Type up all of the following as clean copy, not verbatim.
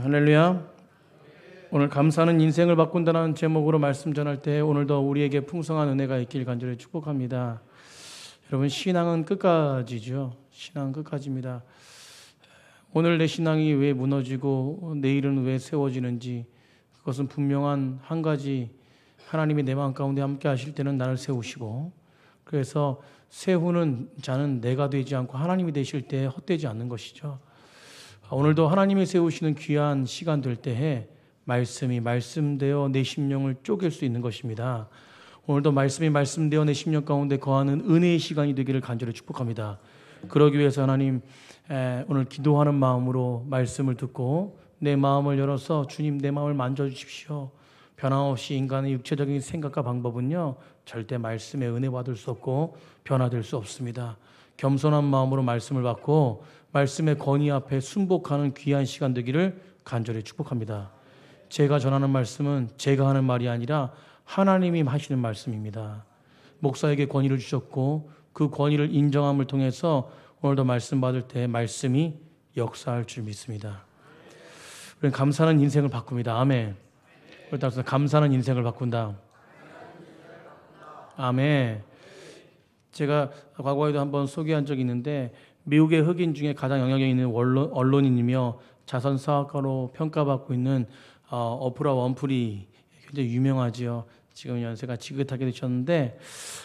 할렐루야. 오늘 감사는 인생을 바꾼다는 제목으로 말씀 전할 때 오늘도 우리에게 풍성한 은혜가 있길 간절히 축복합니다. 여러분, 신앙은 끝까지죠. 신앙은 끝까지입니다. 오늘 내 신앙이 왜 무너지고 내일은 왜 세워지는지, 그것은 분명한 한 가지, 하나님이 내 마음 가운데 함께 하실 때는 나를 세우시고, 그래서 세우는 자는 내가 되지 않고 하나님이 되실 때 헛되지 않는 것이죠. 오늘도 하나님이 세우시는 귀한 시간 될 때에 말씀이 말씀되어 내 심령을 쪼갤 수 있는 것입니다. 오늘도 말씀이 말씀되어 내 심령 가운데 거하는 은혜의 시간이 되기를 간절히 축복합니다. 그러기 위해서 하나님, 오늘 기도하는 마음으로 말씀을 듣고 내 마음을 열어서 주님, 내 마음을 만져주십시오. 변함없이 인간의 육체적인 생각과 방법은요, 절대 말씀의 은혜 받을 수 없고 변화될 수 없습니다. 겸손한 마음으로 말씀을 받고 말씀의 권위 앞에 순복하는 귀한 시간 되기를 간절히 축복합니다. 제가 전하는 말씀은 제가 하는 말이 아니라 하나님이 하시는 말씀입니다. 목사에게 권위를 주셨고 그 권위를 인정함을 통해서 오늘도 말씀 받을 때 말씀이 역사할 줄 믿습니다. 우리는 감사는 인생을 바꿉니다. 아멘. 따라서 감사는 인생을 바꾼다. 아멘. 제가 과거에도 한번 소개한 적이 있는데, 미국의 흑인 중에 가장 영향력 있는 언론인이며 자선사업가로 평가받고 있는 오프라 윈프리, 굉장히 유명하지요. 지금 연세가 지긋하게 되셨는데,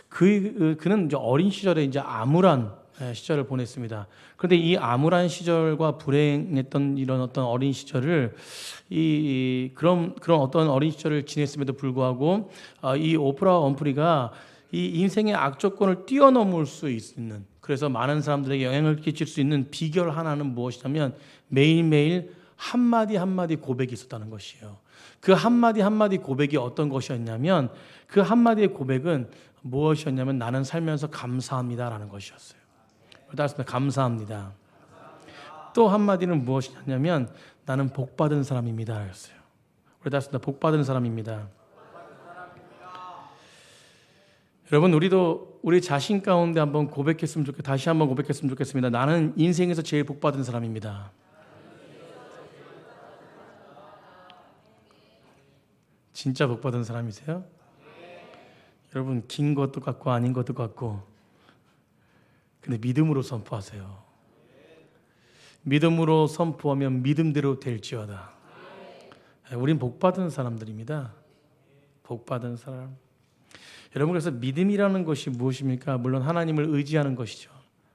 그는 이제 어린 시절에 이제 암울한 시절을 보냈습니다. 그런데 이 암울한 시절과 불행했던 이런 어떤 어린 시절을 그런 어떤 어린 시절을 지냈음에도 불구하고 이 오프라 윈프리가 이 인생의 악조건을 뛰어넘을 수 있는, 그래서 많은 사람들에게 영향을 끼칠 수 있는 비결 하나는 무엇이냐면 매일매일 한마디 한마디 고백이 있었다는 것이에요. 그 한마디 한마디 고백이 어떤 것이었냐면, 그 한마디의 고백은 무엇이었냐면 나는 살면서 감사합니다라는 것이었어요. 따라서 감사합니다. 또 한마디는 무엇이냐면 나는 복받은 사람입니다 였어요. 따라서 복받은 사람입니다. 여러분, 우리도 우리 자신 가운데 한번 고백했으면 다시 한번 고백했으면 좋겠습니다. 나는 인생에서 제일 복받은 사람입니다. 진짜 복받은 사람이세요? 여러분, 긴 것도 같고 아닌 것도 같고, 근데 믿음으로 선포하세요. 믿음으로 선포하면 믿음대로 될지어다. 우린 복받은 사람들입니다. 복받은 사람. 여러분, 그래서 믿음이라는 것이 무엇입니까? 물론 하나님을 의지하는 것이죠.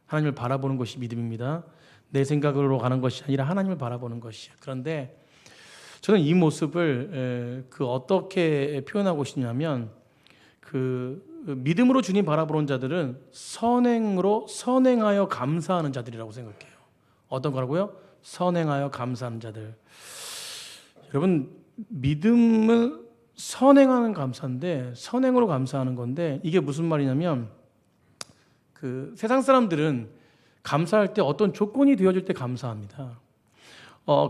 하나님을 바라보는 것이 믿음입니다. 내 생각으로 가는 것이 아니라 하나님을 바라보는 것이죠. 그런데 저는 이 모습을 어떻게 표현하고 싶냐면, 믿음으로 주님 바라보는 자들은 선행하여 감사하는 자들이라고 생각해요. 어떤 거라고요? 선행하여 감사하는 자들. 여러분, 믿음은 선행하는 감사인데, 선행으로 감사하는 건데, 이게 무슨 말이냐면, 세상 사람들은 감사할 때 어떤 조건이 되어질 때 감사합니다.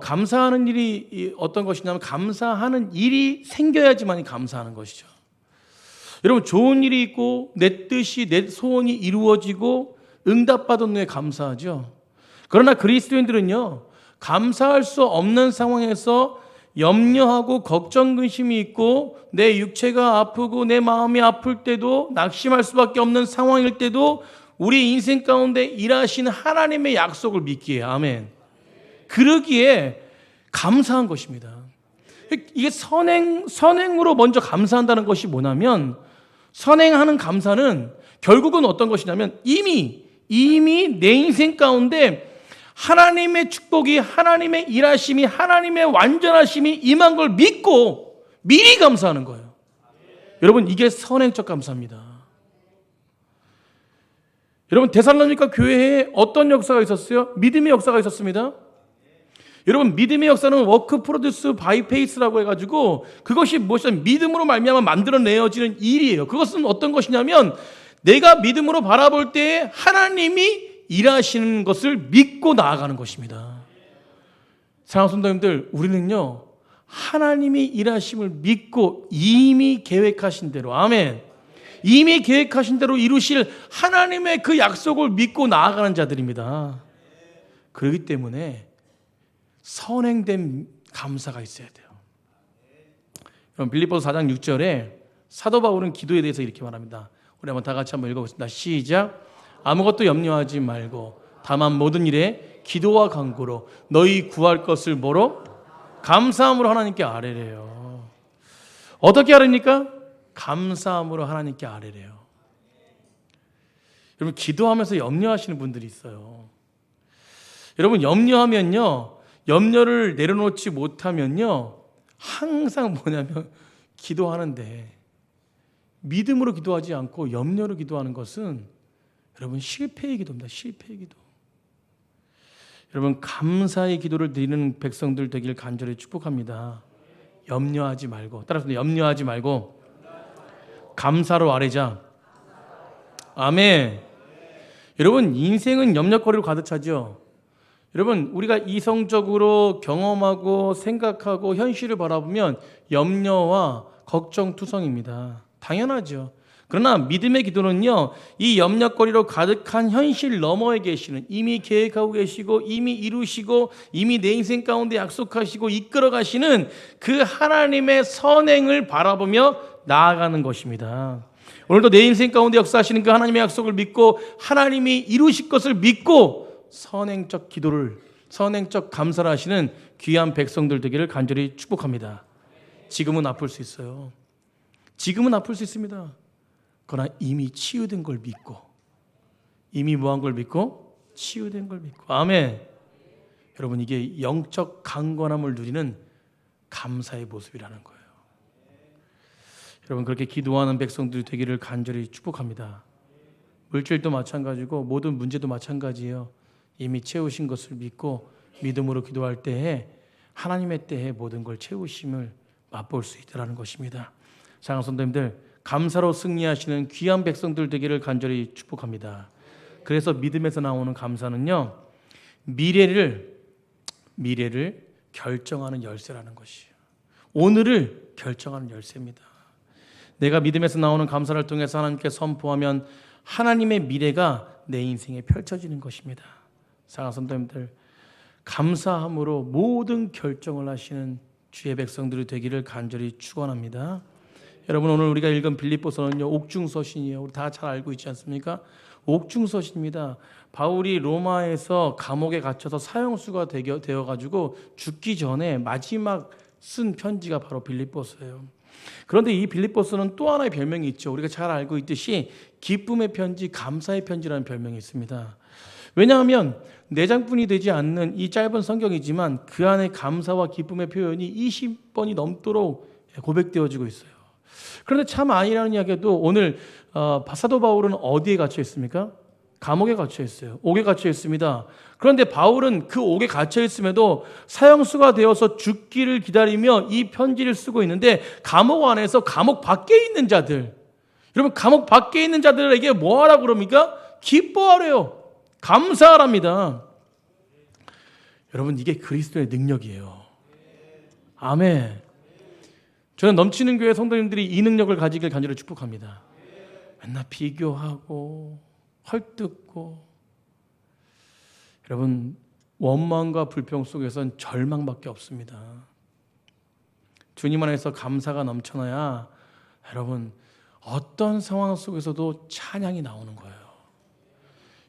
감사하는 일이 어떤 것이냐면, 감사하는 일이 생겨야지만 감사하는 것이죠. 여러분, 좋은 일이 있고 내 뜻이, 내 소원이 이루어지고 응답받은 후에 감사하죠. 그러나 그리스도인들은요, 감사할 수 없는 상황에서 염려하고 걱정, 근심이 있고 내 육체가 아프고 내 마음이 아플 때도, 낙심할 수밖에 없는 상황일 때도 우리 인생 가운데 일하시는 하나님의 약속을 믿기에, 아멘, 그러기에 감사한 것입니다. 이게 선행으로 먼저 감사한다는 것이 뭐냐면, 선행하는 감사는 결국은 어떤 것이냐면 이미 내 인생 가운데 하나님의 축복이, 하나님의 일하심이, 하나님의 완전하심이 임한 걸 믿고 미리 감사하는 거예요. 여러분, 이게 선행적 감사입니다. 여러분, 데살로니가 교회에 어떤 역사가 있었어요? 믿음의 역사가 있었습니다. 여러분, 믿음의 역사는 워크 프로듀스 바이 페이스라고 해가지고, 그것이 무엇이냐면 믿음으로 말미암아 만들어내어지는 일이에요. 그것은 어떤 것이냐면 내가 믿음으로 바라볼 때 하나님이 일하시는 것을 믿고 나아가는 것입니다. 사랑하는 성도님들, 우리는요, 하나님이 일하심을 믿고 이미 계획하신 대로, 아멘, 이미 계획하신 대로 이루실 하나님의 그 약속을 믿고 나아가는 자들입니다. 그렇기 때문에 선행된 감사가 있어야 돼요. 그럼 빌립보서 4장 6절에 사도 바울은 기도에 대해서 이렇게 말합니다. 우리 한번 다 같이 한번 읽어보겠습니다. 시작. 아무것도 염려하지 말고 다만 모든 일에 기도와 간구로 너희 구할 것을 뭐로? 감사함으로 하나님께 아뢰래요. 어떻게 아뢰니까? 감사함으로 하나님께 아뢰래요. 여러분 기도하면서 염려하시는 분들이 있어요. 여러분 염려하면요, 염려를 내려놓지 못하면요, 항상 뭐냐면 기도하는데 믿음으로 기도하지 않고 염려로 기도하는 것은 여러분 실패의 기도입니다. 실패의 기도. 여러분 감사의 기도를 드리는 백성들 되길 간절히 축복합니다. 염려하지 말고, 따라서 염려하지 말고 감사로 아뢰자. 아멘. 여러분 인생은 염려거리로 가득 차죠. 여러분 우리가 이성적으로 경험하고 생각하고 현실을 바라보면 염려와 걱정투성입니다. 당연하죠. 그러나 믿음의 기도는요, 이 염려거리로 가득한 현실 너머에 계시는, 이미 계획하고 계시고 이미 이루시고 이미 내 인생 가운데 약속하시고 이끌어 가시는 그 하나님의 선행을 바라보며 나아가는 것입니다. 오늘도 내 인생 가운데 역사하시는 그 하나님의 약속을 믿고 하나님이 이루실 것을 믿고 선행적 기도를, 선행적 감사를 하시는 귀한 백성들 되기를 간절히 축복합니다. 지금은 아플 수 있어요. 지금은 아플 수 있습니다. 그러나 이미 치유된 걸 믿고, 이미 뭐한 걸 믿고 치유된 걸 믿고. 아멘. 여러분 이게 영적 강건함을 누리는 감사의 모습이라는 거예요. 여러분 그렇게 기도하는 백성들이 되기를 간절히 축복합니다. 물질도 마찬가지고 모든 문제도 마찬가지예요. 이미 채우신 것을 믿고 믿음으로 기도할 때에 하나님의 때에 모든 걸 채우심을 맛볼 수 있다는 것입니다. 사랑하는 성도님들, 감사로 승리하시는 귀한 백성들 되기를 간절히 축복합니다. 그래서 믿음에서 나오는 감사는요, 미래를 결정하는 열쇠라는 것이에요. 오늘을 결정하는 열쇠입니다. 내가 믿음에서 나오는 감사를 통해서 하나님께 선포하면 하나님의 미래가 내 인생에 펼쳐지는 것입니다. 사랑하는 성도님들, 감사함으로 모든 결정을 하시는 주의 백성들이 되기를 간절히 축원합니다. 여러분 오늘 우리가 읽은 빌립보서는요, 옥중서신이에요. 우리 다 잘 알고 있지 않습니까? 옥중서신입니다. 바울이 로마에서 감옥에 갇혀서 사형수가 되어가지고 죽기 전에 마지막 쓴 편지가 바로 빌립보서예요. 그런데 이 빌립보서는 또 하나의 별명이 있죠. 우리가 잘 알고 있듯이 기쁨의 편지, 감사의 편지라는 별명이 있습니다. 왜냐하면 내장뿐이 되지 않는 이 짧은 성경이지만 그 안에 감사와 기쁨의 표현이 20번이 넘도록 고백되어지고 있어요. 그런데 참 아니라는 이야기도 오늘 사도 바울은 어디에 갇혀 있습니까? 감옥에 갇혀 있어요. 옥에 갇혀 있습니다. 그런데 바울은 그 옥에 갇혀 있음에도 사형수가 되어서 죽기를 기다리며 이 편지를 쓰고 있는데, 감옥 안에서 감옥 밖에 있는 자들, 여러분 감옥 밖에 있는 자들에게 뭐 하라고 그럽니까? 기뻐하래요. 감사하랍니다. 여러분 이게 그리스도의 능력이에요. 아멘. 저는 넘치는 교회 성도님들이 이 능력을 가지길 간절히 축복합니다. 맨날 비교하고 헐뜯고, 여러분 원망과 불평 속에선 절망밖에 없습니다. 주님 안에서 감사가 넘쳐나야 여러분 어떤 상황 속에서도 찬양이 나오는 거예요.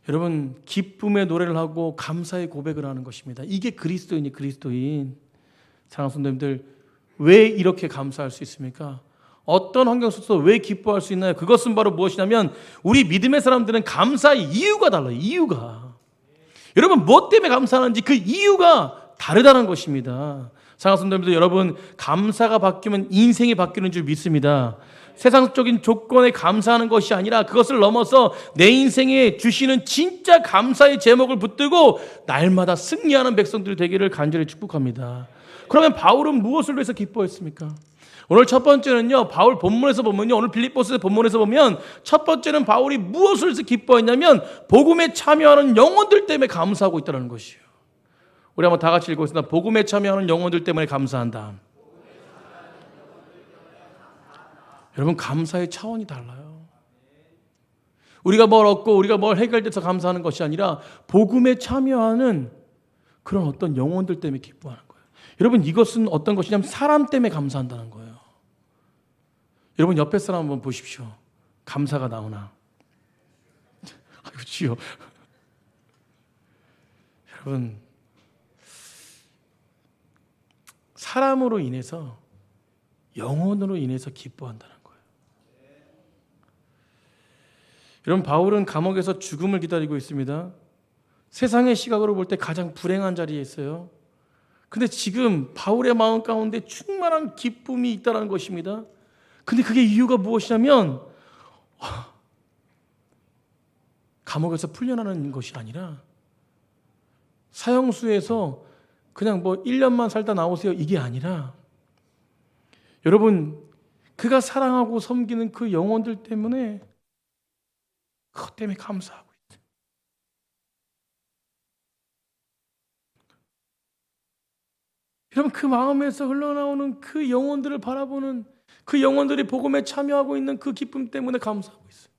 여러분 기쁨의 노래를 하고 감사의 고백을 하는 것입니다. 이게 그리스도인이 그리스도인. 사랑하는 성도님들, 왜 이렇게 감사할 수 있습니까? 어떤 환경 속에서 왜 기뻐할 수 있나요? 그것은 바로 무엇이냐면 우리 믿음의 사람들은 감사의 이유가 달라요. 이유가. 여러분 무엇 때문에 감사하는지 그 이유가 다르다는 것입니다. 사랑하는 성도님들, 여러분 감사가 바뀌면 인생이 바뀌는 줄 믿습니다. 세상적인 조건에 감사하는 것이 아니라 그것을 넘어서 내 인생에 주시는 진짜 감사의 제목을 붙들고 날마다 승리하는 백성들 되기를 간절히 축복합니다. 그러면 바울은 무엇을 위해서 기뻐했습니까? 오늘 첫 번째는요, 바울 본문에서 보면요, 오늘 빌립보서 본문에서 보면 첫 번째는 바울이 무엇을 위해서 기뻐했냐면 복음에 참여하는 영혼들 때문에 감사하고 있다는 것이에요. 우리 한번 다 같이 읽어보겠습니다. 복음에 참여하는 영혼들 때문에 감사한다. 여러분 감사의 차원이 달라요. 우리가 뭘 얻고 우리가 뭘 해결돼서 감사하는 것이 아니라 복음에 참여하는 그런 어떤 영혼들 때문에 기뻐하는 거예요. 여러분, 이것은 어떤 것이냐면 사람 때문에 감사한다는 거예요. 여러분, 옆에 사람 한번 보십시오. 감사가 나오나? 아이고, 주여. 여러분, 사람으로 인해서, 영혼으로 인해서 기뻐한다는 거예요. 여러분, 바울은 감옥에서 죽음을 기다리고 있습니다. 세상의 시각으로 볼 때 가장 불행한 자리에 있어요. 근데 지금 바울의 마음 가운데 충만한 기쁨이 있다는 것입니다. 근데 그게 이유가 무엇이냐면 감옥에서 풀려나는 것이 아니라 사형수에서 그냥 뭐 1년만 살다 나오세요, 이게 아니라 여러분, 그가 사랑하고 섬기는 그 영혼들 때문에, 그것 때문에 감사하고 있어요. 여러분, 그 마음에서 흘러나오는 그 영혼들을 바라보는, 그 영혼들이 복음에 참여하고 있는 그 기쁨 때문에 감사하고 있어요.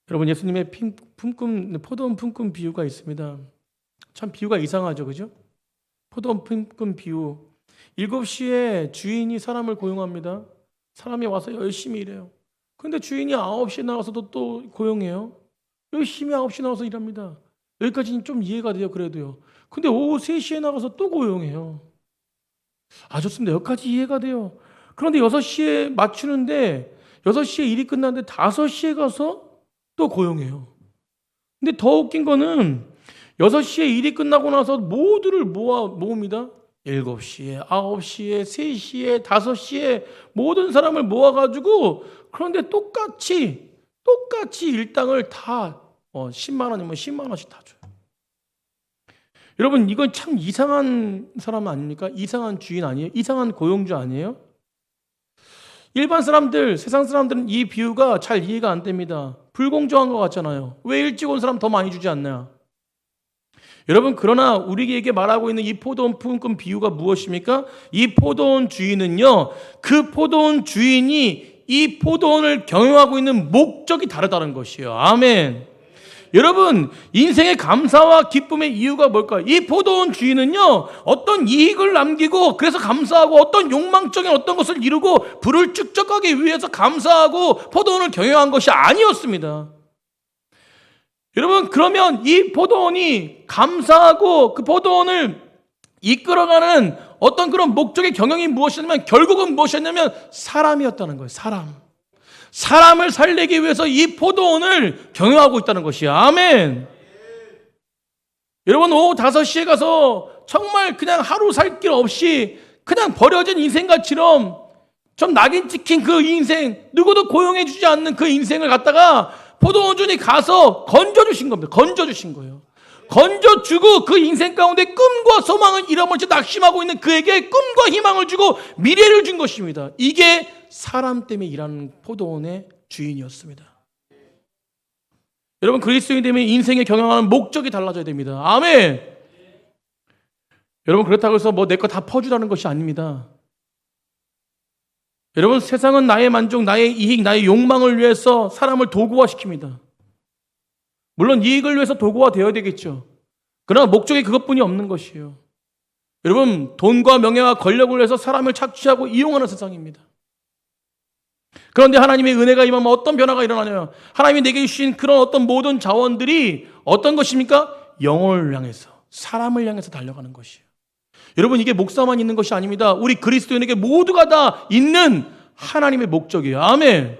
여러분, 예수님의 포도원 품꾼 비유가 있습니다. 참 비유가 이상하죠, 그죠? 포도원 품꾼 비유. 7시에 주인이 사람을 고용합니다. 사람이 와서 열심히 일해요. 근데 주인이 9시에 나와서도 또 고용해요. 열심히 9시에 나와서 일합니다. 여기까지는 좀 이해가 돼요, 그래도요. 근데 오후 3시에 나가서 또 고용해요. 좋습니다. 여기까지 이해가 돼요. 그런데 6시에 맞추는데 6시에 일이 끝났는데 5시에 가서 또 고용해요. 근데 더 웃긴 거는 6시에 일이 끝나고 나서 모두를 모읍니다. 7시에, 9시에, 3시에, 5시에 모든 사람을 모아가지고, 그런데 똑같이 일당을 다 10만 원이면 10만 원씩 다 줘요. 여러분, 이건 참 이상한 사람 아닙니까? 이상한 주인 아니에요? 이상한 고용주 아니에요? 일반 사람들, 세상 사람들은 이 비유가 잘 이해가 안 됩니다. 불공정한 것 같잖아요. 왜 일찍 온 사람 더 많이 주지 않나요? 여러분, 그러나 우리에게 말하고 있는 이 포도원 품꾼 비유가 무엇입니까? 이 포도원 주인은요, 그 포도원 주인이 이 포도원을 경영하고 있는 목적이 다르다는 것이에요. 아멘. 여러분, 인생의 감사와 기쁨의 이유가 뭘까요? 이 포도원 주인은요, 어떤 이익을 남기고 그래서 감사하고 어떤 욕망적인 어떤 것을 이루고 부를 축적하기 위해서 감사하고 포도원을 경영한 것이 아니었습니다. 여러분, 그러면 이 포도원이 감사하고 그 포도원을 이끌어가는 어떤 그런 목적의 경영이 무엇이냐면, 결국은 무엇이었냐면 사람이었다는 거예요. 사람을 살리기 위해서 이 포도원을 경영하고 있다는 것이야. 아멘. 여러분, 오후 5시에 가서 정말 그냥 하루 살 길 없이 그냥 버려진 인생같이럼 좀 낙인 찍힌 그 인생, 누구도 고용해 주지 않는 그 인생을 갖다가 포도원 주인이 가서 건져주신 겁니다. 건져주신 거예요. 건져주고 그 인생 가운데 꿈과 소망을 잃어버리지 낙심하고 있는 그에게 꿈과 희망을 주고 미래를 준 것입니다. 이게 사람 때문에 일하는 포도원의 주인이었습니다. 여러분, 그리스도인이 되면 인생에 경영하는 목적이 달라져야 됩니다. 아멘. 여러분, 그렇다고 해서 뭐 내 거 다 퍼주라는 것이 아닙니다. 여러분, 세상은 나의 만족, 나의 이익, 나의 욕망을 위해서 사람을 도구화시킵니다. 물론 이익을 위해서 도구화 되어야 되겠죠. 그러나 목적이 그것뿐이 없는 것이에요. 여러분, 돈과 명예와 권력을 위해서 사람을 착취하고 이용하는 세상입니다. 그런데 하나님의 은혜가 임하면 어떤 변화가 일어나냐면, 하나님이 내게 주신 그런 어떤 모든 자원들이 어떤 것입니까? 영혼을 향해서, 사람을 향해서 달려가는 것이에요. 여러분, 이게 목사만 있는 것이 아닙니다. 우리 그리스도인에게 모두가 다 있는 하나님의 목적이에요. 아멘.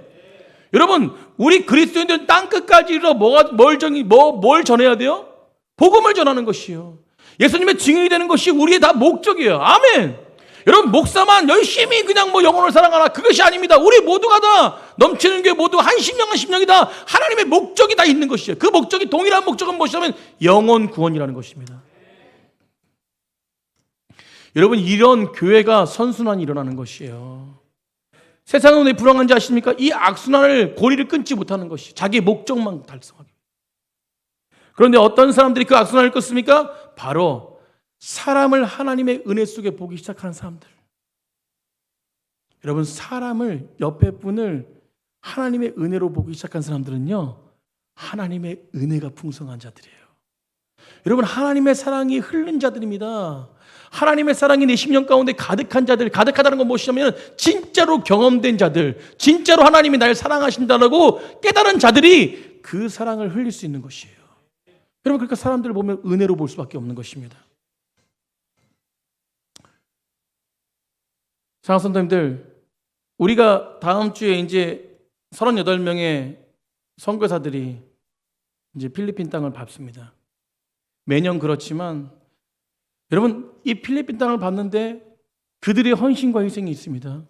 여러분, 우리 그리스도인들은 땅끝까지 이르러 뭘 전해야 돼요? 복음을 전하는 것이에요. 예수님의 증인이 되는 것이 우리의 다 목적이에요. 아멘. 여러분, 목사만 열심히 그냥 뭐 영혼을 사랑하라, 그것이 아닙니다. 우리 모두가 다 넘치는 게 모두 한 심령이 다 하나님의 목적이 다 있는 것이에요. 그 목적이, 동일한 목적은 무엇이냐면 영혼 구원이라는 것입니다. 여러분, 이런 교회가 선순환이 일어나는 것이에요. 세상은 왜 불황한지 아십니까? 이 악순환을, 고리를 끊지 못하는 것이, 자기 목적만 달성하기. 그런데 어떤 사람들이 그 악순환을 끊습니까? 바로 사람을 하나님의 은혜 속에 보기 시작하는 사람들. 여러분, 사람을, 옆에 분을 하나님의 은혜로 보기 시작한 사람들은요, 하나님의 은혜가 풍성한 자들이에요. 여러분, 하나님의 사랑이 흐른 자들입니다. 하나님의 사랑이 내 심령 가운데 가득한 자들, 가득하다는 건 무엇이냐면 진짜로 경험된 자들, 진짜로 하나님이 날 사랑하신다고 깨달은 자들이 그 사랑을 흘릴 수 있는 것이에요. 여러분, 그러니까 사람들을 보면 은혜로 볼 수밖에 없는 것입니다. 사랑하는 성도님들, 우리가 다음 주에 이제 38명의 선교사들이 이제 필리핀 땅을 밟습니다. 매년 그렇지만 여러분, 이 필리핀 땅을 밟는데 그들의 헌신과 희생이 있습니다.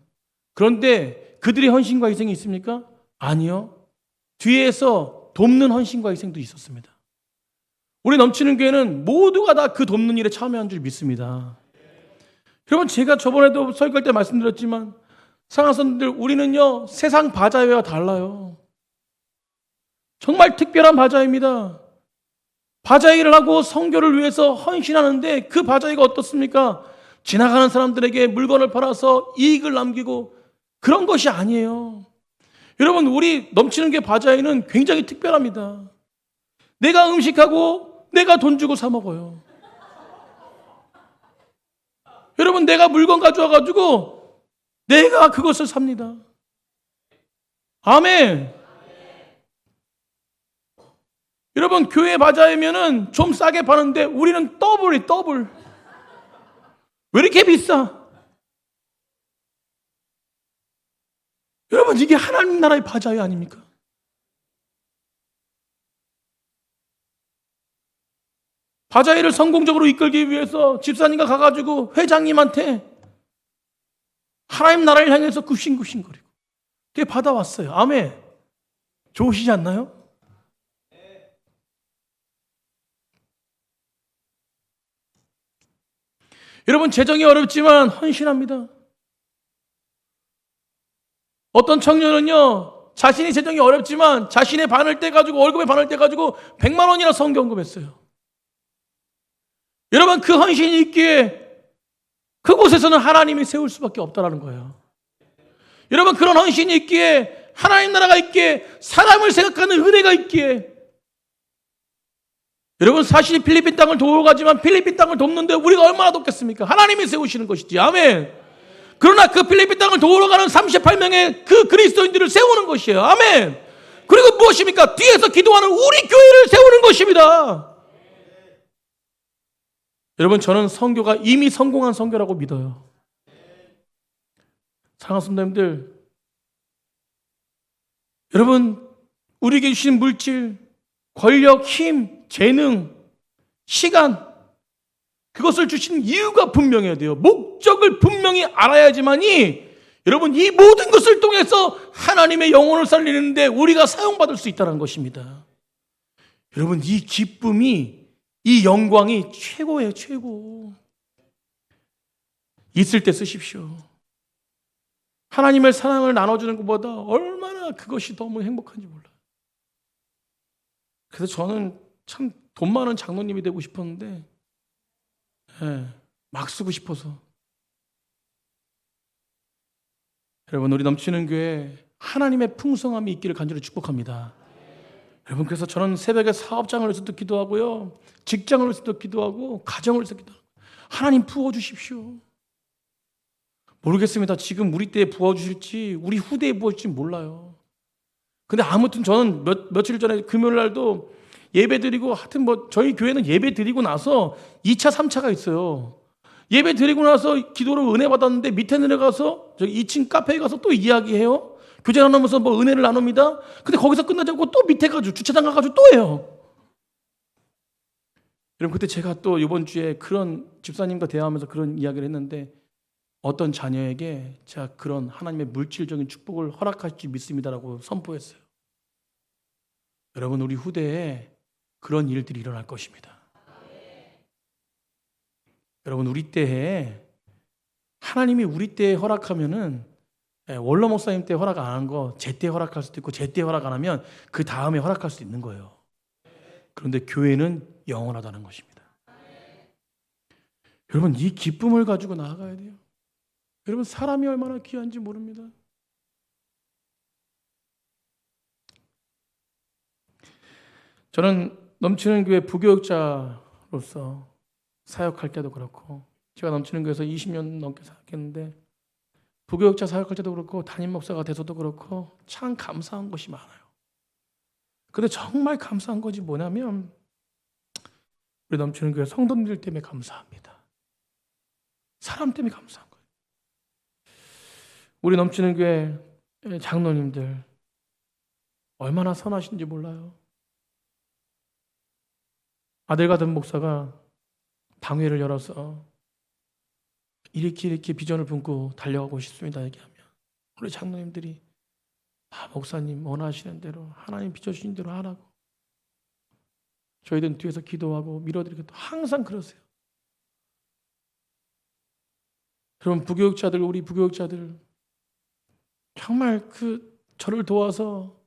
그런데 그들의 헌신과 희생이 있습니까? 아니요. 뒤에서 돕는 헌신과 희생도 있었습니다. 우리 넘치는 교회는 모두가 다 그 돕는 일에 참여한 줄 믿습니다. 여러분, 제가 저번에도 설교할 때 말씀드렸지만 사랑하는 성도들, 우리는요 세상 바자회와 달라요. 정말 특별한 바자회입니다. 바자회를 하고 선교를 위해서 헌신하는데 그 바자회가 어떻습니까? 지나가는 사람들에게 물건을 팔아서 이익을 남기고 그런 것이 아니에요. 여러분, 우리 넘치는 게 바자회는 굉장히 특별합니다. 내가 음식하고 내가 돈 주고 사 먹어요. 여러분, 내가 물건 가져와가지고 내가 그것을 삽니다. 아멘. 여러분, 교회 바자회면은 좀 싸게 파는데 우리는 더블. 왜 이렇게 비싸? 여러분, 이게 하나님 나라의 바자회 아닙니까? 바자회를 성공적으로 이끌기 위해서 집사님과 가가지고 회장님한테 하나님 나라를 향해서 굽신굽신거리고 그게 받아왔어요. 아멘. 좋으시지 않나요? 여러분, 재정이 어렵지만 헌신합니다. 어떤 청년은요, 자신이 재정이 어렵지만 자신의 반을 떼가지고, 월급의 반을 떼가지고 100만 원이나 성경금했어요. 여러분, 그 헌신이 있기에 그곳에서는 하나님이 세울 수밖에 없다라는 거예요. 여러분, 그런 헌신이 있기에, 하나님 나라가 있기에, 사람을 생각하는 은혜가 있기에, 여러분, 사실 필리핀 땅을 도우러 가지만 필리핀 땅을 돕는데 우리가 얼마나 돕겠습니까? 하나님이 세우시는 것이지. 아멘. 그러나 그 필리핀 땅을 도우러 가는 38명의 그 그리스도인들을 세우는 것이에요. 아멘. 그리고 무엇입니까? 뒤에서 기도하는 우리 교회를 세우는 것입니다. 여러분, 저는 선교가 이미 성공한 선교라고 믿어요. 사랑하는 성도님들, 여러분, 우리에게 주신 물질, 권력, 힘, 재능, 시간, 그것을 주신 이유가 분명해야 돼요. 목적을 분명히 알아야지만이 여러분, 이 모든 것을 통해서 하나님의 영혼을 살리는데 우리가 사용받을 수 있다는 것입니다. 여러분, 이 기쁨이, 이 영광이 최고예요. 최고. 있을 때 쓰십시오. 하나님의 사랑을 나눠주는 것보다 얼마나 그것이 너무 행복한지 몰라요. 그래서 저는 참 돈 많은 장로님이 되고 싶었는데 막 쓰고 싶어서. 여러분, 우리 넘치는 교회 하나님의 풍성함이 있기를 간절히 축복합니다. 여러분, 그래서 저는 새벽에 사업장을 위해서도 기도하고요, 직장을 위해서도 기도하고, 가정을 위해서 기도하고, 하나님 부어주십시오. 모르겠습니다. 지금 우리 때에 부어주실지 우리 후대에 부어주실지 몰라요. 근데 아무튼 저는 며칠 전에 금요일 날도 예배 드리고, 하여튼 저희 교회는 예배 드리고 나서 2차, 3차가 있어요. 예배 드리고 나서 기도로 은혜 받았는데 밑에 내려가서 저기 2층 카페에 가서 또 이야기해요. 교제 나누면서 은혜를 나눕니다. 근데 거기서 끝나지 않고 또 밑에 가지고 주차장 가가지고 또 해요. 여러분, 그때 제가 또 이번 주에 그런 집사님과 대화하면서 그런 이야기를 했는데, 어떤 자녀에게 제가 그런 하나님의 물질적인 축복을 허락할 줄 믿습니다라고 선포했어요. 여러분, 우리 후대에 그런 일들이 일어날 것입니다. 여러분, 우리 때에 하나님이 우리 때에 허락하면은, 원로 목사님 때 허락 안 한 거 제 때 허락할 수도 있고, 제 때 허락 안 하면 그 다음에 허락할 수도 있는 거예요. 그런데 교회는 영원하다는 것입니다. 여러분, 이 기쁨을 가지고 나아가야 돼요. 여러분, 사람이 얼마나 귀한지 모릅니다. 저는 넘치는 교회 부교육자 목사로서 사역할 때도 그렇고, 제가 넘치는 교회에서 20년 넘게 사역했는데 부교육자 사역할 때도 그렇고 담임 목사가 돼서도 그렇고 참 감사한 것이 많아요. 근데 정말 감사한 것이 뭐냐면 우리 넘치는 교회 성도님들 때문에 감사합니다. 사람 때문에 감사한 거예요. 우리 넘치는 교회 장로님들 얼마나 선하신지 몰라요. 아들 같은 목사가 당회를 열어서 이렇게 비전을 품고 달려가고 싶습니다 얘기하면 우리 장로님들이 목사님 원하시는 대로 하나님 비춰주신 대로 하라고 저희들은 뒤에서 기도하고 밀어드리고 항상 그러세요. 여러분 부교육자들 우리 부교육자들 정말 저를 도와서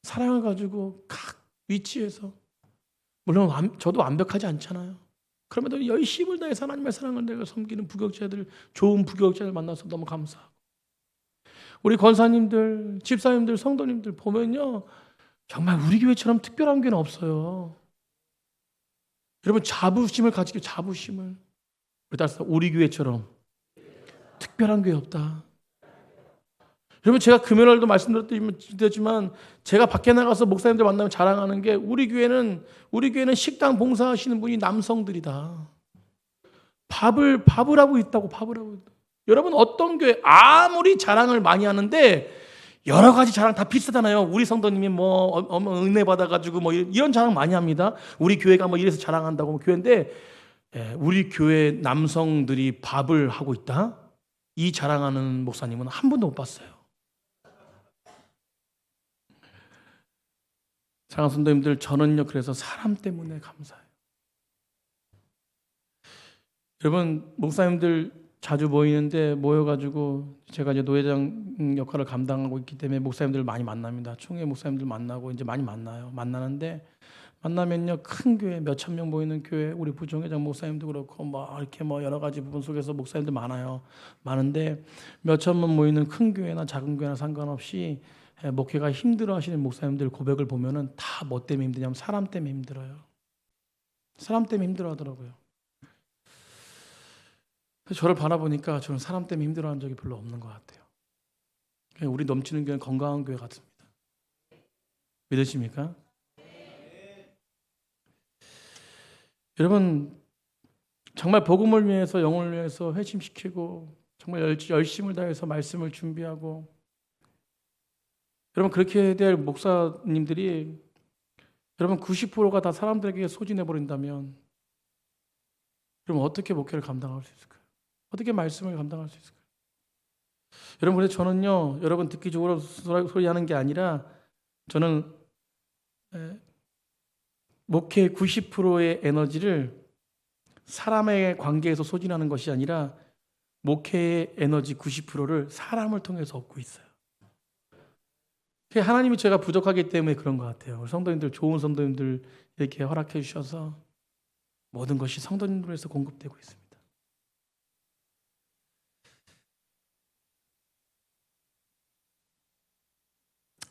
사랑을 가지고 각 위치에서 물론 저도 완벽하지 않잖아요. 그럼에도 열심을 다해서 하나님의 사랑을 내가 섬기는 부교육자들 좋은 부교육자들 만나서 너무 감사하고 우리 권사님들 집사님들 성도님들 보면요 정말 우리 교회처럼 특별한 교회는 없어요. 여러분 자부심을 가지고 자부심을 우리 교회처럼 특별한 교회 없다. 여러분 제가 금요일도 말씀드렸지만 제가 밖에 나가서 목사님들 만나면 자랑하는 게 우리 교회는 식당 봉사하시는 분이 남성들이다. 밥을 하고 있다고 밥을 하고 있다. 여러분 어떤 교회 아무리 자랑을 많이 하는데 여러 가지 자랑 다 비슷하잖아요. 우리 성도님이 은혜 받아가지고 이런 자랑 많이 합니다. 우리 교회가 이래서 자랑한다고 교회인데 우리 교회 남성들이 밥을 하고 있다. 이 자랑하는 목사님은 한 번도 못 봤어요. 사랑하는 성도님들 저는요 그래서 사람 때문에 감사해요. 여러분 목사님들 자주 모이는데 모여가지고 제가 이제 노회장 역할을 감당하고 있기 때문에 목사님들 많이 만납니다. 총회 목사님들 만나고 이제 많이 만나요. 만나는데 만나면요 큰 교회 몇천 명 모이는 교회 우리 부총회장 목사님도 그렇고 이렇게 여러 가지 부분 속에서 목사님들 많아요. 많은데 몇천 명 모이는 큰 교회나 작은 교회나 상관없이 목회가 힘들어하시는 목사님들 고백을 보면은 다 뭐 때문에 힘드냐면 사람 때문에 힘들어요. 사람 때문에 힘들어하더라고요. 저를 바라보니까 저는 사람 때문에 힘들어한 적이 별로 없는 것 같아요. 우리 넘치는 교회는 건강한 교회 같습니다. 믿으십니까? 여러분 정말 복음을 위해서 영혼을 위해서 회심시키고 정말 열심을 다해서 말씀을 준비하고 여러분 그렇게 될 목사님들이 여러분 90%가 다 사람들에게 소진해버린다면 그럼 어떻게 목회를 감당할 수 있을까요? 어떻게 말씀을 감당할 수 있을까요? 여러분 그래서 저는요 여러분 듣기 좋으라고 소리하는 게 아니라 저는 목회의 90%의 에너지를 사람의 관계에서 소진하는 것이 아니라 목회의 에너지 90%를 사람을 통해서 얻고 있어요. 하나님이 제가 부족하기 때문에 그런 것 같아요. 성도님들 좋은 성도님들 이렇게 허락해 주셔서 모든 것이 성도님들에서 공급되고 있습니다.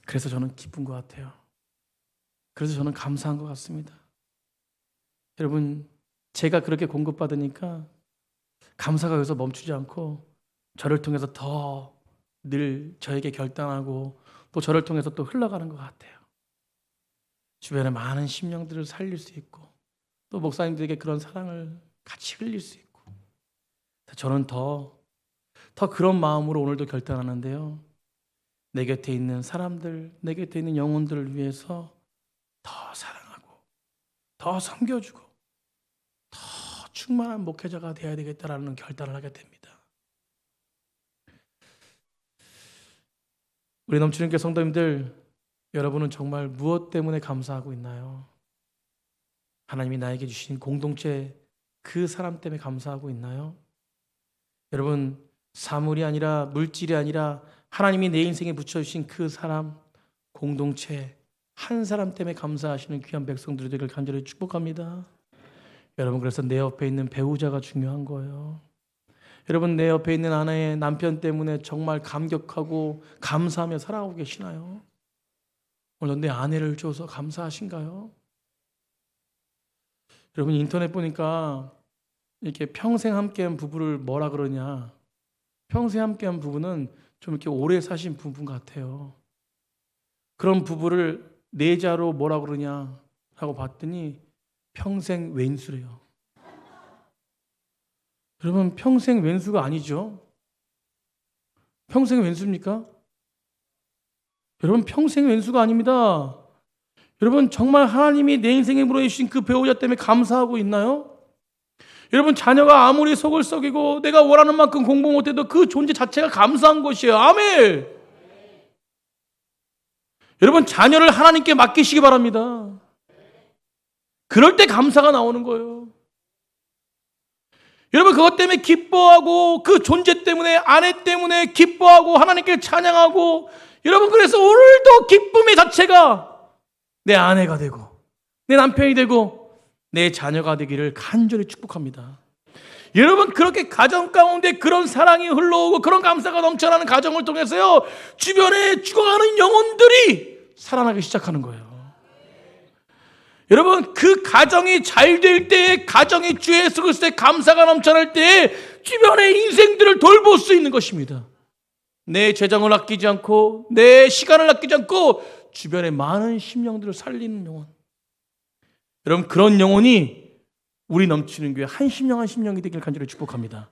그래서 저는 기쁜 것 같아요. 그래서 저는 감사한 것 같습니다. 여러분 제가 그렇게 공급받으니까 감사가 여기서 멈추지 않고 저를 통해서 더 늘 저에게 결단하고 또 저를 통해서 또 흘러가는 것 같아요. 주변에 많은 심령들을 살릴 수 있고 또 목사님들에게 그런 사랑을 같이 흘릴 수 있고 저는 더 그런 마음으로 오늘도 결단하는데요. 내 곁에 있는 사람들, 내 곁에 있는 영혼들을 위해서 더 사랑하고 더 섬겨주고 더 충만한 목회자가 되어야 되겠다라는 결단을 하게 됩니다. 우리 넘치는 교회 성도님들 여러분은 정말 무엇 때문에 감사하고 있나요? 하나님이 나에게 주신 공동체 그 사람 때문에 감사하고 있나요? 여러분 사물이 아니라 물질이 아니라 하나님이 내 인생에 붙여주신 그 사람 공동체 한 사람 때문에 감사하시는 귀한 백성들이 되길 간절히 축복합니다. 여러분 그래서 내 옆에 있는 배우자가 중요한 거예요. 여러분 내 옆에 있는 아내의 남편 때문에 정말 감격하고 감사하며 살아가고 계시나요? 오늘 내 아내를 줘서 감사하신가요? 여러분 인터넷 보니까 이렇게 평생 함께한 부부를 뭐라 그러냐? 평생 함께한 부부는 좀 이렇게 오래 사신 부부 같아요. 그런 부부를 내자로 뭐라 그러냐 하고 봤더니 평생 왼수래요. 여러분 평생 왼수가 아니죠? 평생 왼수입니까? 여러분 평생 왼수가 아닙니다. 여러분 정말 하나님이 내 인생에 물어주신 그 배우자 때문에 감사하고 있나요? 여러분 자녀가 아무리 속을 썩이고 내가 원하는 만큼 공부 못해도 그 존재 자체가 감사한 것이에요. 아멘. 여러분 자녀를 하나님께 맡기시기 바랍니다. 그럴 때 감사가 나오는 거예요. 여러분 그것 때문에 기뻐하고 그 존재 때문에 아내 때문에 기뻐하고 하나님께 찬양하고 여러분 그래서 오늘도 기쁨의 자체가 내 아내가 되고 내 남편이 되고 내 자녀가 되기를 간절히 축복합니다. 여러분 그렇게 가정 가운데 그런 사랑이 흘러오고 그런 감사가 넘쳐나는 가정을 통해서요 주변에 죽어가는 영혼들이 살아나기 시작하는 거예요. 여러분 그 가정이 잘 될 때 가정이 주 예수 그리스도의 감사가 넘쳐날 때 주변의 인생들을 돌볼 수 있는 것입니다. 내 재정을 아끼지 않고 내 시간을 아끼지 않고 주변의 많은 심령들을 살리는 영혼. 여러분 그런 영혼이 우리 넘치는 교회 한 심령 한 심령이 되길 간절히 축복합니다.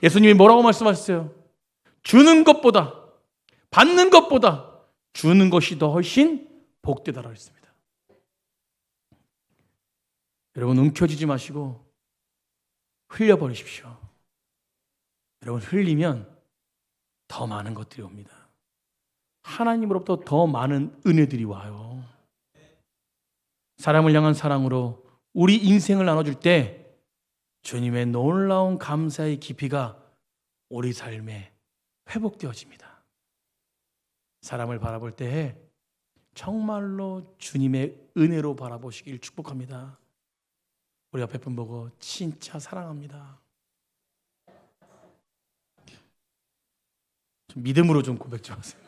예수님이 뭐라고 말씀하셨어요? 주는 것보다 받는 것보다 주는 것이 더 훨씬 복되다라고 했습니다. 여러분 움켜쥐지 마시고 흘려버리십시오. 여러분 흘리면 더 많은 것들이 옵니다. 하나님으로부터 더 많은 은혜들이 와요. 사람을 향한 사랑으로 우리 인생을 나눠줄 때 주님의 놀라운 감사의 깊이가 우리 삶에 회복되어집니다. 사람을 바라볼 때에 정말로 주님의 은혜로 바라보시길 축복합니다. 우리 옆에 분 보고 진짜 사랑합니다. 좀 믿음으로 좀 고백 좀 하세요.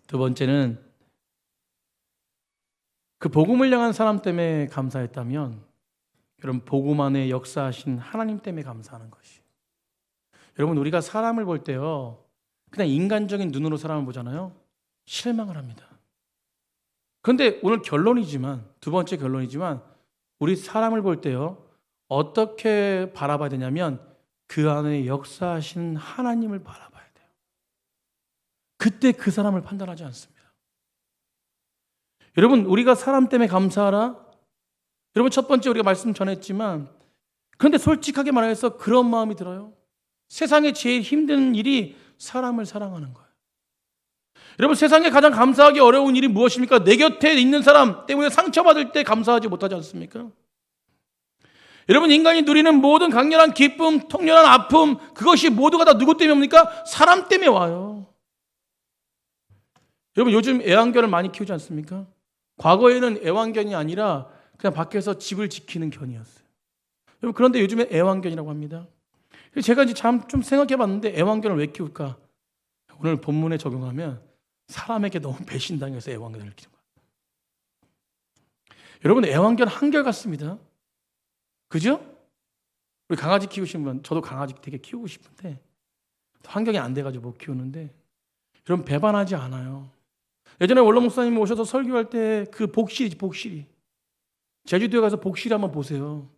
두 번째는 그 복음을 향한 사람 때문에 감사했다면 여러분 복음 안에 역사하신 하나님 때문에 감사하는 것이. 여러분 우리가 사람을 볼 때요 그냥 인간적인 눈으로 사람을 보잖아요. 실망을 합니다. 그런데 오늘 결론이지만 두 번째 결론이지만 우리 사람을 볼 때요 어떻게 바라봐야 되냐면 그 안에 역사하신 하나님을 바라봐야 돼요. 그때 그 사람을 판단하지 않습니다. 여러분 우리가 사람 때문에 감사하라. 여러분 첫 번째 우리가 말씀 전했지만 그런데 솔직하게 말해서 그런 마음이 들어요. 세상에 제일 힘든 일이 사람을 사랑하는 거예요. 여러분 세상에 가장 감사하기 어려운 일이 무엇입니까? 내 곁에 있는 사람 때문에 상처받을 때 감사하지 못하지 않습니까? 여러분 인간이 누리는 모든 강렬한 기쁨, 통렬한 아픔 그것이 모두가 다 누구 때문에 옵니까? 사람 때문에 와요. 여러분 요즘 애완견을 많이 키우지 않습니까? 과거에는 애완견이 아니라 그냥 밖에서 집을 지키는 견이었어요. 여러분 그런데 요즘에 애완견이라고 합니다. 제가 이제 좀 생각해봤는데 애완견을 왜 키울까? 오늘 본문에 적용하면 사람에게 너무 배신당해서 애완견을 키우는 거예요. 여러분 애완견 한결같습니다. 그죠? 우리 강아지 키우시는 분, 저도 강아지 되게 키우고 싶은데 환경이 안 돼가지고 못 키우는데 여러분 배반하지 않아요. 예전에 원로 목사님이 오셔서 설교할 때 그 복실이 제주도에 가서 복실이 한번 보세요.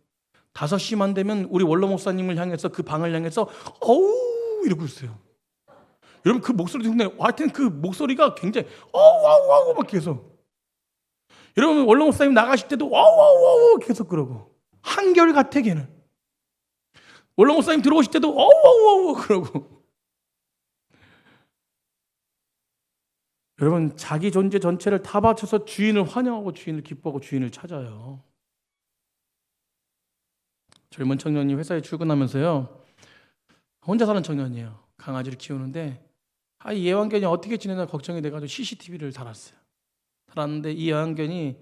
5시만 되면 우리 원로 목사님을 향해서 그 방을 향해서 어우 이러고 있어요. 여러분 그 목소리 듣는데 하여튼 그 목소리가 굉장히 어우 막 계속. 여러분 원로 목사님 나가실 때도 어우 계속 그러고 한결같아 걔는. 원로 목사님 들어오실 때도 어우 그러고. 여러분 자기 존재 전체를 다 바쳐서 주인을 환영하고 주인을 기뻐하고 주인을 찾아요. 젊은 청년이 회사에 출근하면서요 혼자 사는 청년이에요. 강아지를 키우는데 이 애완견이 어떻게 지내나 걱정이 돼가지고 CCTV를 달았어요. 달았는데 이 애완견이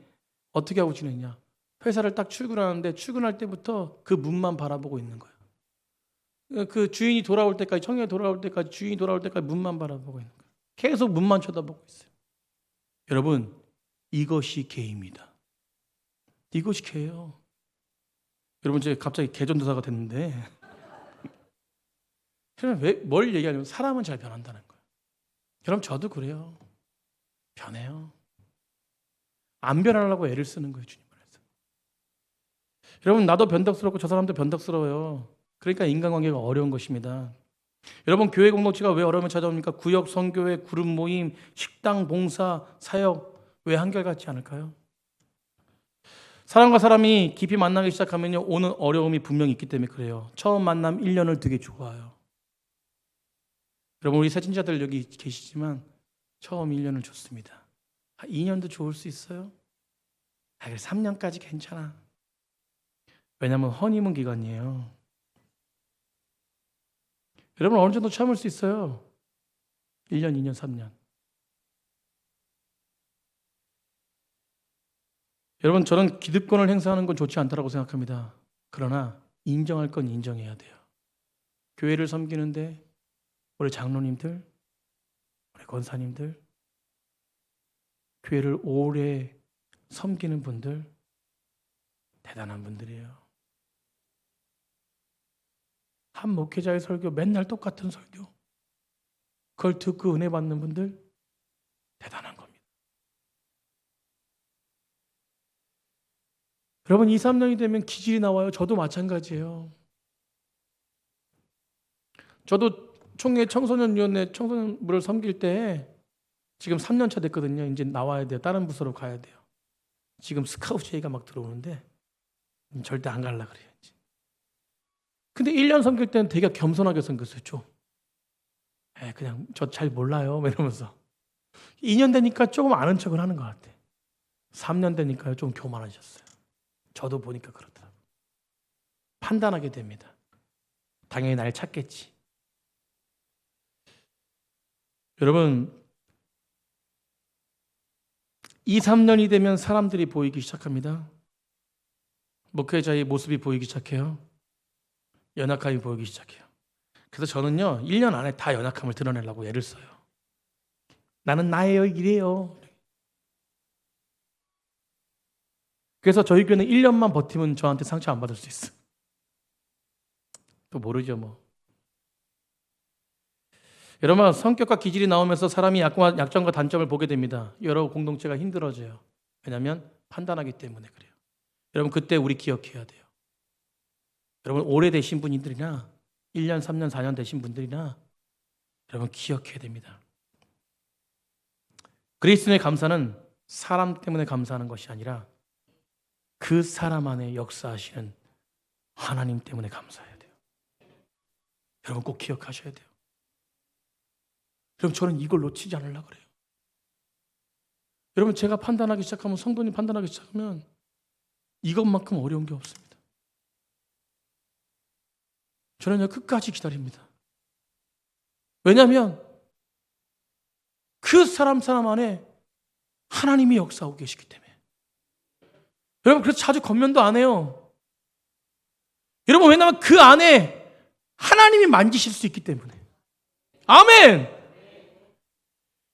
어떻게 하고 지내냐, 회사를 딱 출근하는데 출근할 때부터 그 문만 바라보고 있는 거예요. 그 주인이 돌아올 때까지, 청년이 돌아올 때까지, 주인이 돌아올 때까지 문만 바라보고 있는 거예요. 계속 문만 쳐다보고 있어요. 여러분 이것이 개입니다. 이것이 개예요. 여러분, 제가 갑자기 개전도사가 됐는데 뭘 얘기하냐면 사람은 잘 변한다는 거예요. 여러분, 저도 그래요. 변해요. 안 변하려고 애를 쓰는 거예요, 주님 안에서. 여러분, 나도 변덕스럽고 저 사람도 변덕스러워요. 그러니까 인간관계가 어려운 것입니다. 여러분, 교회 공동체가 왜 어려움을 찾아옵니까? 구역, 선교회, 그룹 모임, 식당, 봉사, 사역, 왜 한결같지 않을까요? 사람과 사람이 깊이 만나기 시작하면요, 오는 어려움이 분명히 있기 때문에 그래요. 처음 만남 1년을 되게 좋아요. 여러분, 우리 세진자들 여기 계시지만 처음 1년은 좋습니다. 2년도 좋을 수 있어요? 그래, 3년까지 괜찮아. 왜냐하면 허니문 기간이에요. 여러분, 어느 정도 참을 수 있어요? 1년, 2년, 3년. 여러분, 저는 기득권을 행사하는 건 좋지 않다고 생각합니다. 그러나 인정할 건 인정해야 돼요. 교회를 섬기는데 우리 장로님들, 우리 권사님들, 교회를 오래 섬기는 분들, 대단한 분들이에요. 한 목회자의 설교, 맨날 똑같은 설교, 그걸 듣고 은혜 받는 분들, 대단한 겁니다. 여러분, 2, 3년이 되면 기질이 나와요. 저도 마찬가지예요. 저도 총회 청소년위원회 청소년부를 섬길 때 지금 3년 차 됐거든요. 이제 나와야 돼요. 다른 부서로 가야 돼요. 지금 스카우트 얘기가 막 들어오는데 절대 안 가려고 그래요. 근데 1년 섬길 때는 되게 겸손하게 섬겼어요. 좀. 그냥 저 잘 몰라요. 이러면서. 2년 되니까 조금 아는 척을 하는 것 같아. 3년 되니까요, 좀 교만하셨어요. 저도 보니까 그렇더라고요. 판단하게 됩니다. 당연히 날 찾겠지. 여러분, 2, 3년이 되면 사람들이 보이기 시작합니다. 목회자의 모습이 보이기 시작해요. 연약함이 보이기 시작해요. 그래서 저는요, 1년 안에 다 연약함을 드러내려고 애를 써요. 나는 나예요, 이래요. 그래서 저희 교회는 1년만 버티면 저한테 상처 안 받을 수 있어. 또 모르죠, 뭐. 여러분, 성격과 기질이 나오면서 사람이 약점과 단점을 보게 됩니다. 여러 공동체가 힘들어져요. 왜냐하면 판단하기 때문에 그래요. 여러분, 그때 우리 기억해야 돼요. 여러분, 오래되신 분들이나 1년, 3년, 4년 되신 분들이나 여러분 기억해야 됩니다. 그리스도의 감사는 사람 때문에 감사하는 것이 아니라 그 사람 안에 역사하시는 하나님 때문에 감사해야 돼요. 여러분, 꼭 기억하셔야 돼요. 여러분, 저는 이걸 놓치지 않으려고 그래요. 여러분, 제가 판단하기 시작하면, 성도님 판단하기 시작하면 이것만큼 어려운 게 없습니다. 저는 끝까지 기다립니다. 왜냐하면 그 사람 안에 하나님이 역사하고 계시기 때문에. 여러분, 그래서 자주 겉면도 안 해요. 여러분, 왜냐하면 그 안에 하나님이 만지실 수 있기 때문에. 아멘!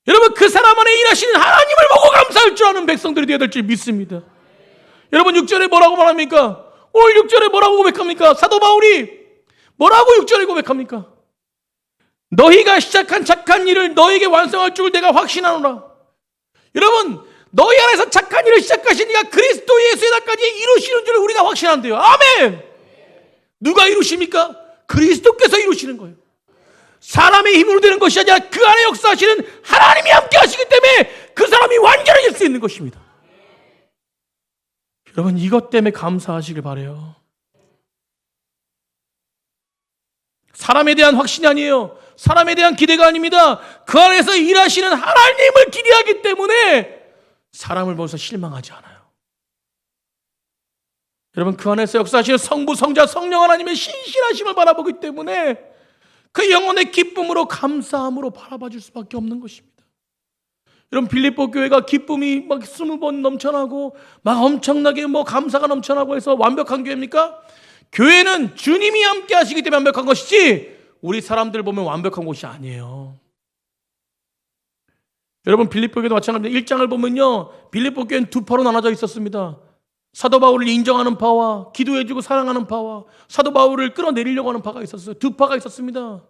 여러분, 그 사람 안에 일하시는 하나님을 보고 감사할 줄 아는 백성들이 되어야 될 줄 믿습니다. 여러분, 6절에 뭐라고 말합니까? 오늘 6절에 뭐라고 고백합니까? 사도 바울이 뭐라고 6절에 고백합니까? 너희가 시작한 착한 일을 너에게 완성할 줄 내가 확신하노라. 여러분, 너희 안에서 착한 일을 시작하신 이가 그리스도 예수의 날까지 이루시는 줄 우리가 확신한대요. 아멘! 누가 이루십니까? 그리스도께서 이루시는 거예요. 사람의 힘으로 되는 것이 아니라 그 안에 역사하시는 하나님이 함께 하시기 때문에 그 사람이 완전해질 수 있는 것입니다. 여러분, 이것 때문에 감사하시길 바라요. 사람에 대한 확신이 아니에요. 사람에 대한 기대가 아닙니다. 그 안에서 일하시는 하나님을 기대하기 때문에 사람을 보면서 실망하지 않아요. 여러분, 그 안에서 역사하시는 성부, 성자, 성령 하나님의 신실하심을 바라보기 때문에 그 영혼의 기쁨으로 감사함으로 바라봐 줄 수밖에 없는 것입니다. 여러분, 빌립보 교회가 기쁨이 막 20번 넘쳐나고 막 엄청나게 감사가 넘쳐나고 해서 완벽한 교회입니까? 교회는 주님이 함께 하시기 때문에 완벽한 것이지 우리 사람들 보면 완벽한 곳이 아니에요. 여러분, 빌립보 교회도 마찬가지입니다. 1장을 보면요, 빌립보 교회는 두 파로 나눠져 있었습니다. 사도 바울을 인정하는 파와 기도해주고 사랑하는 파와 사도 바울을 끌어내리려고 하는 파가 있었어요. 두 파가 있었습니다.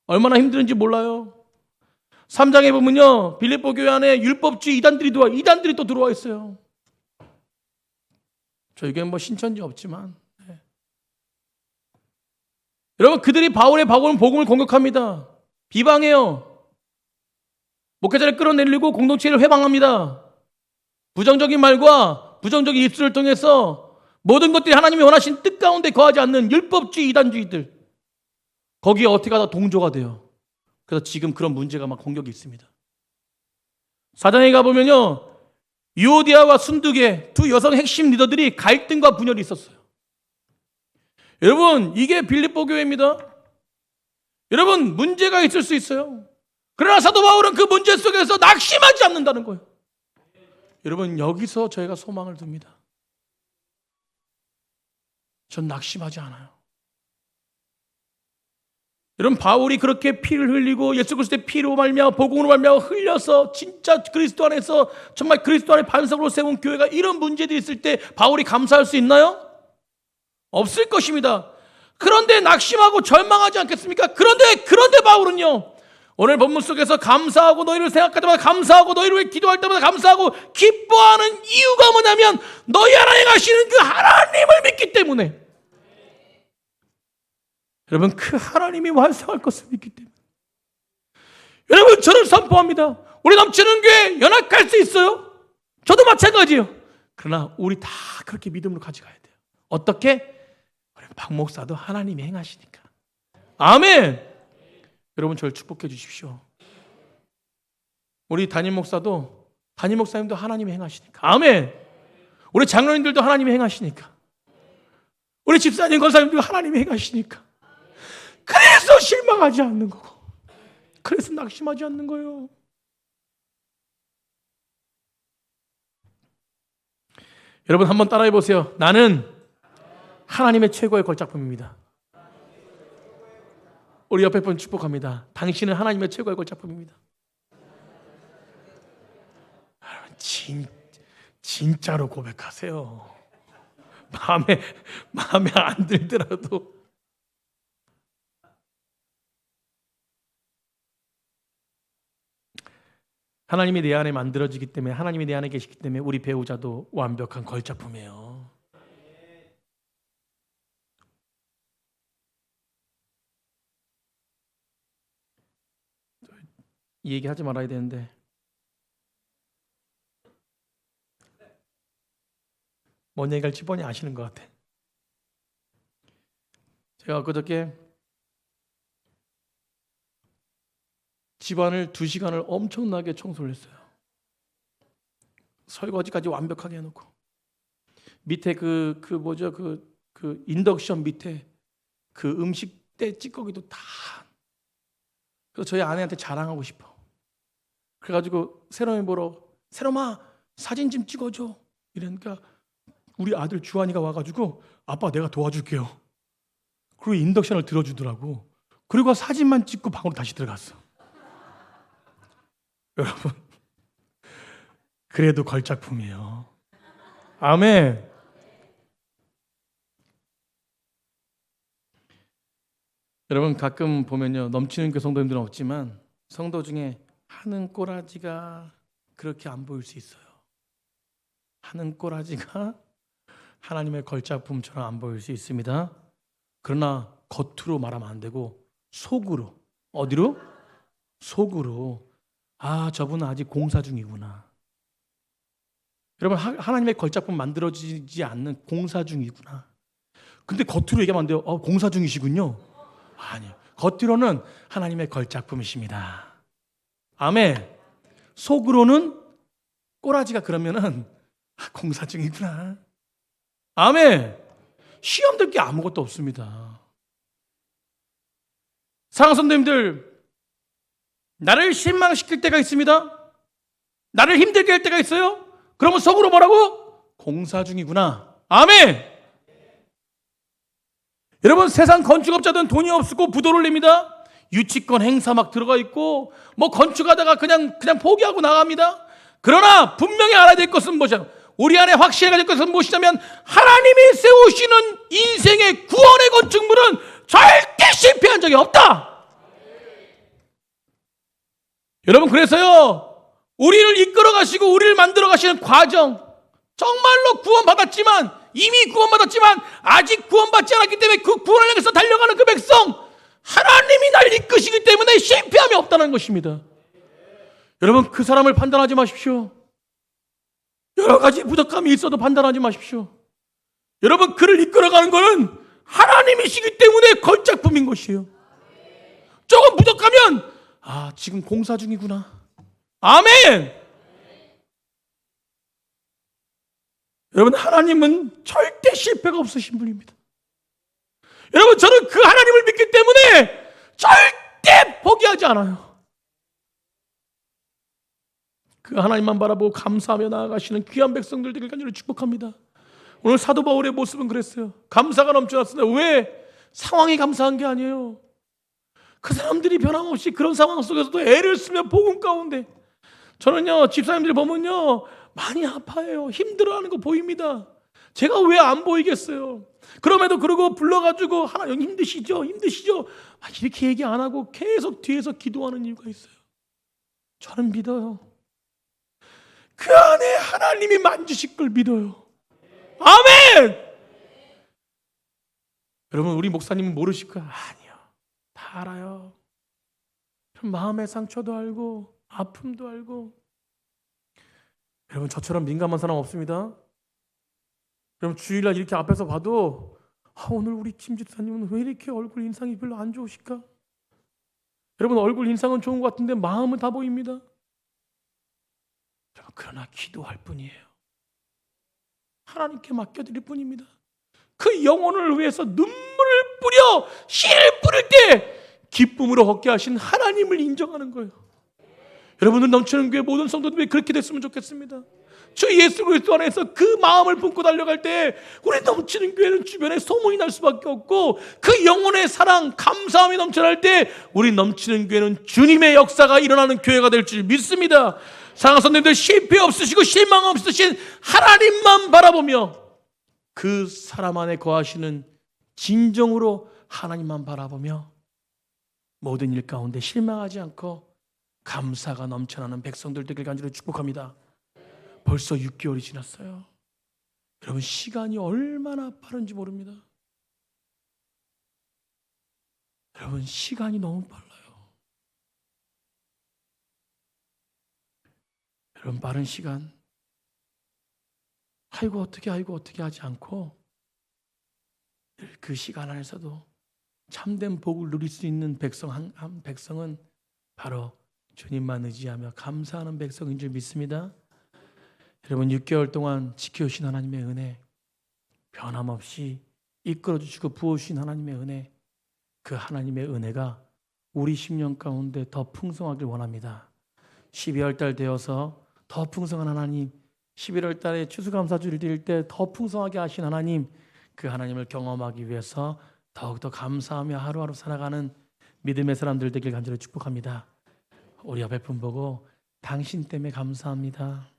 얼마나 힘든지 몰라요. 3장에 보면요, 빌립보 교회 안에 율법주의 이단들이 또 들어와 있어요. 저에게는 뭐 신천지 없지만, 네. 여러분, 그들이 바울의 복음을 공격합니다. 비방해요. 목회자를 끌어내리고 공동체를 회방합니다. 부정적인 말과 부정적인 입술을 통해서 모든 것들이 하나님이 원하신 뜻 가운데 거하지 않는 율법주의 이단주의들, 거기에 어떻게 하다 동조가 돼요. 그래서 지금 그런 문제가 막 공격이 있습니다. 4장에 가보면요, 유오디아와 순두계 두 여성 핵심 리더들이 갈등과 분열이 있었어요. 여러분, 이게 빌립보 교회입니다. 여러분, 문제가 있을 수 있어요. 그러나 사도 바울은 그 문제 속에서 낙심하지 않는다는 거예요. 여러분, 여기서 저희가 소망을 둡니다. 전 낙심하지 않아요. 여러분, 바울이 그렇게 피를 흘리고 예수 그리스도의 피로 말미암아 복음으로 말미암아 흘려서 진짜 그리스도 안에서 정말 그리스도 안에 반석으로 세운 교회가 이런 문제들이 있을 때 바울이 감사할 수 있나요? 없을 것입니다. 그런데 낙심하고 절망하지 않겠습니까? 그런데 바울은요, 오늘 본문 속에서 감사하고 너희를 생각할 때마다 감사하고 너희를 위해 기도할 때마다 감사하고 기뻐하는 이유가 뭐냐면 너희 하나님 하시는 그 하나님을 믿기 때문에. 여러분, 그 하나님이 완성할 것을 믿기 때문에. 여러분, 저를 선포합니다. 우리 넘치는 교회 연합할 수 있어요? 저도 마찬가지예요. 그러나 우리 다 그렇게 믿음으로 가져가야 돼요. 어떻게? 우리 박 목사도 하나님이 행하시니까. 아멘. 여러분, 저를 축복해 주십시오. 우리 담임 목사님도 하나님이 행하시니까. 아멘. 우리 장로님들도 하나님이 행하시니까. 우리 집사님, 권사님도 하나님이 행하시니까. 그래서 실망하지 않는 거고, 그래서 낙심하지 않는 거예요. 여러분, 한번 따라해 보세요. 나는 하나님의 최고의 걸작품입니다. 우리 옆에 분 축복합니다. 당신은 하나님의 최고의 걸작품입니다. 여러분, 진짜로 고백하세요. 마음에 안 들더라도. 하나님이 내 안에 만들어지기 때문에, 하나님이 내 안에 계시기 때문에 우리 배우자도 완벽한 걸작품이에요. 이 얘기 하지 말아야 되는데, 뭔 얘기 할지 뻔히 아시는 것 같아. 제가 그저께 집안을 2시간을 엄청나게 청소를 했어요. 설거지까지 완벽하게 해놓고 밑에 그 인덕션 밑에 그 음식대 찌꺼기도 다. 그래서 저희 아내한테 자랑하고 싶어. 그래가지고 새롬이 보러, 새롬아 사진 좀 찍어줘 이러니까 우리 아들 주한이가 와가지고 아빠 내가 도와줄게요. 그리고 인덕션을 들어주더라고. 그리고 사진만 찍고 방으로 다시 들어갔어. 여러분, 그래도 걸작품이에요. 아멘. 여러분, 가끔 보면요, 넘치는 교회 성도님들은 없지만 성도 중에 하는 꼬라지가 그렇게 안 보일 수 있어요. 하는 꼬라지가 하나님의 걸작품처럼 안 보일 수 있습니다. 그러나 겉으로 말하면 안 되고 속으로. 어디로? 속으로. 아, 저분은 아직 공사 중이구나. 여러분, 하나님의 걸작품 만들어지지 않는 공사 중이구나. 근데 겉으로 얘기하면 안 돼요. 공사 중이시군요. 아니요. 겉으로는 하나님의 걸작품이십니다. 아멘. 속으로는 꼬라지가 그러면은 공사 중이구나. 아멘. 시험 들 게 아무것도 없습니다. 사랑하는 성도님들, 나를 실망시킬 때가 있습니다. 나를 힘들게 할 때가 있어요. 그러면 속으로 뭐라고? 공사 중이구나. 아멘. 여러분, 세상 건축업자들은 돈이 없고 부도를 냅니다. 유치권 행사 막 들어가 있고 뭐 건축하다가 그냥 포기하고 나갑니다. 그러나 분명히 알아야 될 것은 뭐죠? 우리 안에 확신을 가질 것은 무엇이냐면 하나님이 세우시는 인생의 구원의 건축물은 절대 실패한 적이 없다. 여러분, 그래서요, 우리를 이끌어 가시고 우리를 만들어 가시는 과정, 정말로 구원받았지만, 이미 구원받았지만 아직 구원받지 않았기 때문에 그 구원을 향해서 달려가는 그 백성, 하나님이 날 이끄시기 때문에 실패함이 없다는 것입니다. 여러분, 그 사람을 판단하지 마십시오. 여러 가지 부족함이 있어도 판단하지 마십시오. 여러분, 그를 이끌어가는 것은 하나님이시기 때문에 걸작품인 것이에요. 조금 부족하면 지금 공사 중이구나. 아멘. 여러분, 하나님은 절대 실패가 없으신 분입니다. 여러분, 저는 그 하나님을 믿기 때문에 절대 포기하지 않아요. 그 하나님만 바라보고 감사하며 나아가시는 귀한 백성들 되길 간절히 축복합니다. 오늘 사도 바울의 모습은 그랬어요. 감사가 넘쳐났습니다. 왜? 상황이 감사한 게 아니에요. 그 사람들이 변함없이 그런 상황 속에서도 애를 쓰며 복음 가운데, 저는요, 집사님들 보면요, 많이 아파해요. 힘들어하는 거 보입니다. 제가 왜 안 보이겠어요? 그럼에도 그러고 불러가지고 하나님 힘드시죠? 이렇게 얘기 안 하고 계속 뒤에서 기도하는 이유가 있어요. 저는 믿어요. 그 안에 하나님이 만지실 걸 믿어요. 아멘! 여러분, 우리 목사님은 모르실 거야. 아니요, 다 알아요. 마음의 상처도 알고 아픔도 알고. 여러분, 저처럼 민감한 사람 없습니다. 여러분, 주일날 이렇게 앞에서 봐도 오늘 우리 김 집사님은 왜 이렇게 얼굴 인상이 별로 안 좋으실까? 여러분, 얼굴 인상은 좋은 것 같은데 마음은 다 보입니다. 그러나 기도할 뿐이에요. 하나님께 맡겨드릴 뿐입니다. 그 영혼을 위해서 눈물을 뿌려 씨를 뿌릴 때 기쁨으로 걷게 하신 하나님을 인정하는 거예요. 여러분들 넘치는 교회 모든 성도들이 그렇게 됐으면 좋겠습니다. 주 예수 그리스도 안에서 그 마음을 품고 달려갈 때 우리 넘치는 교회는 주변에 소문이 날 수밖에 없고, 그 영혼의 사랑, 감사함이 넘쳐날 때 우리 넘치는 교회는 주님의 역사가 일어나는 교회가 될 줄 믿습니다. 사랑하는 성도님들, 실패 없으시고 실망 없으신 하나님만 바라보며 그 사람 안에 거하시는 진정으로 하나님만 바라보며 모든 일 가운데 실망하지 않고 감사가 넘쳐나는 백성들 되길 간절히 축복합니다. 벌써 6개월이 지났어요. 여러분, 시간이 얼마나 빠른지 모릅니다. 여러분, 시간이 너무 빨라요. 여러분, 빠른 시간, 아이고 어떻게 하지 않고 늘 그 시간 안에서도 참된 복을 누릴 수 있는 백성 한 백성은 바로 주님만 의지하며 감사하는 백성인 줄 믿습니다. 여러분, 6개월 동안 지켜주신 하나님의 은혜, 변함없이 이끌어주시고 부어주신 하나님의 은혜, 그 하나님의 은혜가 우리 심령 가운데 더 풍성하길 원합니다. 12월 달 되어서 더 풍성한 하나님, 11월 달에 추수감사주를 드릴 때 더 풍성하게 하신 하나님, 그 하나님을 경험하기 위해서 더욱더 감사하며 하루하루 살아가는 믿음의 사람들 되길 간절히 축복합니다. 우리 옆에 분 보고 당신 때문에 감사합니다.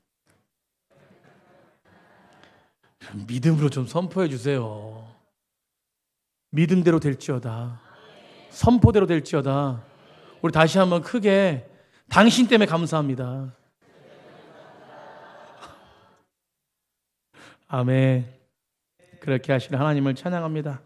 믿음으로 좀 선포해 주세요. 믿음대로 될지어다. 선포대로 될지어다. 우리 다시 한번 크게 당신 때문에 감사합니다. 아멘. 그렇게 하시는 하나님을 찬양합니다.